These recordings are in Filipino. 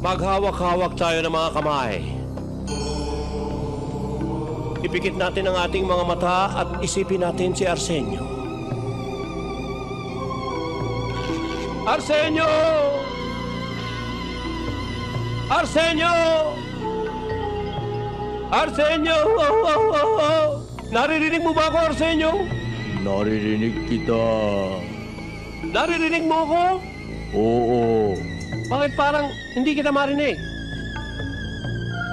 Maghawak-hawak tayo ng mga kamay. Ipikit natin ang ating mga mata at isipin natin si Arsenio. Arsenio! Arsenio! Arsenio! Oh, oh, oh, oh. Naririnig mo ba ako, Arsenio? Naririnig kita. Naririnig mo ako? Oo. Bakit parang hindi kita marinig?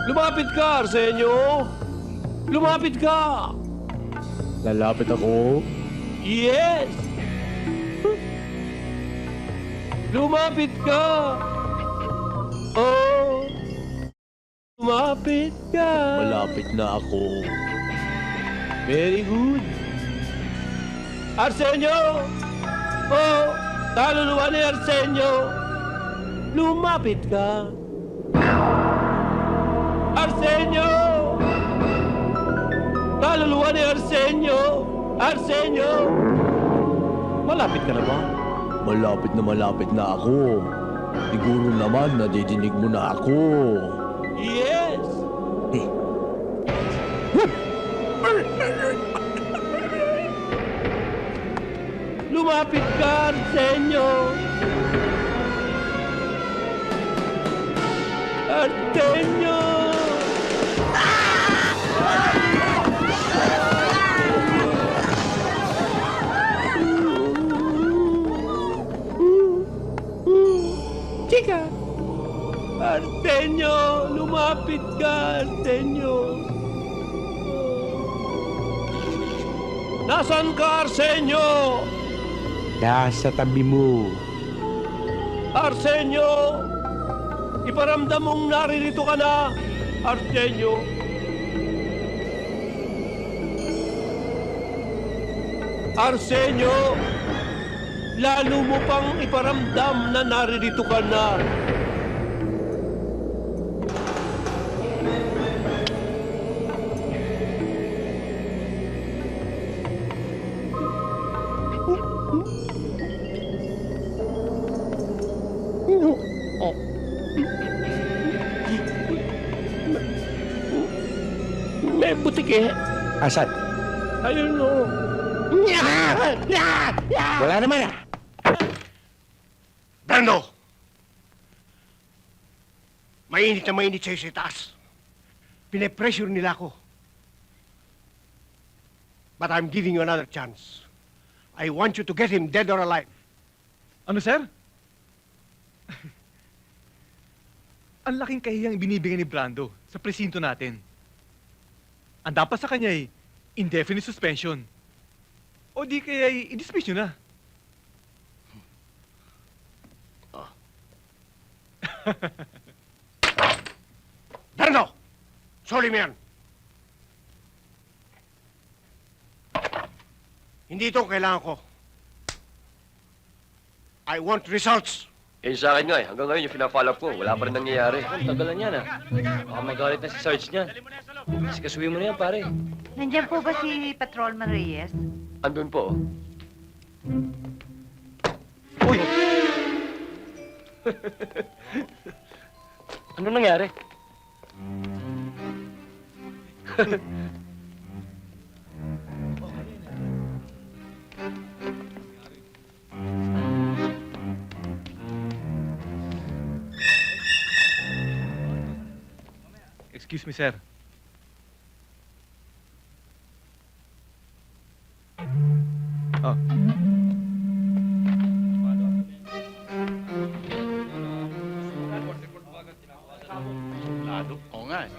Lumapit ka, Arsenio! Lumapit ka! Lalapit ako. Yes! Lumapit ka! Oh! Lumapit ka! Malapit na ako. Very good! Arsenio! Oh! Kaluluwa ni Arsenio! Lumapit ka! Arsenio! Kaluluwa ni Arsenio! Arsenio! Malapit ka na ba? Malapit na ako. Siguro naman nadidinig mo na ako. Yes! Lumapit ka, Arsenio! Arsenio! Chika! Arsenio! Lumapit ka, Arsenio! Nasaan ka, Arsenio? Nasa tabi mo. Arsenio! Iparamdam mong naririto ka na, Arsenio. Arsenio! Lalo mo pang iparamdam na naririto ka na. May butik eh. Asan? Ayun o. Wala naman ah. Brando! Mainit na mainit sa'yo sa itaas. Pine-pressure nila ako. But I'm giving you another chance. I want you to get him dead or alive. Ano, sir? Ang laking kahiyang binibigay ni Brando sa presinto natin. Ang dapat sa kanya ay indefinite suspension. O di kaya i-dismiss nyo na. Brando! Soli mo yan. Hindi ito ang kailangan ko. I want results. Yun sa akin nga eh. Hanggang ngayon yung pina-follow up ko, wala pa rin nangyayari. Ang tagalan niya na. Baka magalit na si Sarge niyan. Sikasuhin mo na yan, pare. Nandiyan po ba si Patrolman Reyes? Andun po. Uy! Ano nangyari? Excuse me, sir. Oh. Oo nga eh.